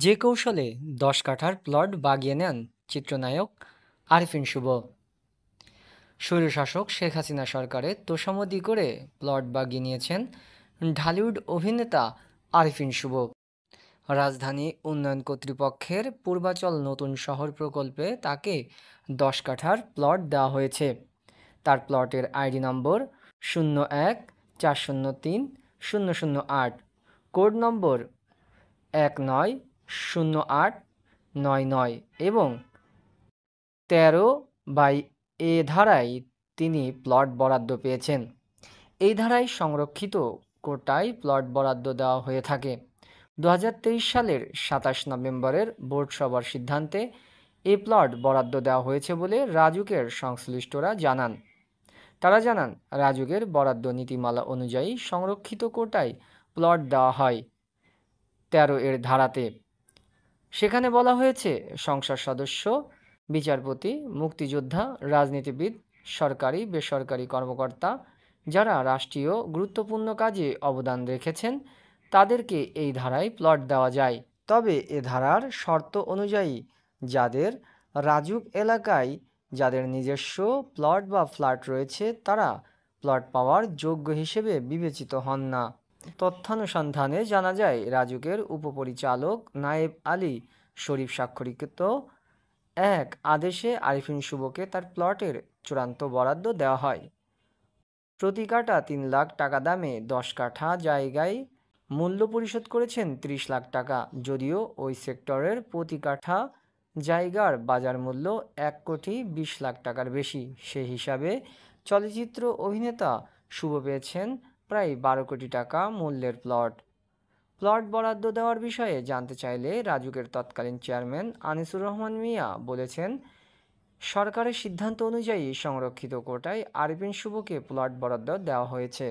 যে কৌশলে 10 কাঠার প্লট বাগিয়ে নেন চিত্রনায়ক আরিফিন শুভ। স্বৈরশাসক শেখ হাসিনা সরকারের তোষামোদী করে প্লট বাগিয়ে নিয়েছেন ঢালিউড অভিনেতা আরিফিন শুভ। রাজধানী উন্নয়ন কর্তৃপক্ষের পূর্বাচল নতুন শহর প্রকল্পে তাকে 10 কাঠার প্লট দেওয়া হয়েছে। তার প্লটের আইডি নম্বর 01403008, কোড নম্বর 190899 এবং 13/এ ধারায় তিনি প্লট বরাদ্দ পেয়েছেন। এই ধারায় সংরক্ষিত কোটায় প্লট বরাদ্দ দেওয়া হয়ে থাকে। 2023 সালের 27 নভেম্বরের বোর্ড সভার সিদ্ধান্তে এই প্লট বরাদ্দ দেওয়া হয়েছে বলে রাজুকের সংশ্লিষ্টরা জানান। তারা জানান, রাজুকের বরাদ্দ নীতিমালা অনুযায়ী সংরক্ষিত কোটায় প্লট দেওয়া হয় 13 ধারাতে। সেখানে বলা হয়েছে, সংসদ সদস্য, বিচারপতি, মুক্তিযোদ্ধা, রাজনীতিবিদ, সরকারি বেসরকারি কর্মকর্তা যারা রাষ্ট্রীয় গুরুত্বপূর্ণ কাজে অবদান রেখেছেন তাদেরকে এই ধারায় প্লট দেওয়া যায়। তবে এ ধারার শর্ত অনুযায়ী যাদের রাজুক এলাকায় যাদের নিজস্ব প্লট বা ফ্ল্যাট রয়েছে তারা প্লট পাওয়ার যোগ্য হিসেবে বিবেচিত হন না। তথ্যানুসন্ধানে জানা যায়, রাজুকের উপপরিচালক নায়েব আলী শরীফ স্বাক্ষরিত এক আদেশে আরিফিন শুভকে তার প্লটের চূড়ান্ত বরাদ্দ দেওয়া হয়। প্রতি কাঠা 3 লাখ টাকা দামে 10 কাঠা জায়গায় মূল্য পরিশোধ করেছেন 30 লাখ টাকা, যদিও ওই সেক্টরের প্রতি কাঠা জায়গার বাজার মূল্য 1,20,00,000 টাকার বেশি। সে হিসাবে চলচ্চিত্র অভিনেতা শুভ পেয়েছেন প্রায় 12 কোটি টাকা মূল্যের প্লট। প্লট বরাদ্দ দেওয়ার বিষয়ে জানতে চাইলে রাজুকের তৎকালীন চেয়ারম্যান আনিসুর রহমান মিয়া বলেছেন, সরকারের সিদ্ধান্ত অনুযায়ী সংরক্ষিত কোটায় আরিফিন শুভকে প্লট বরাদ্দ দেওয়া হয়েছে।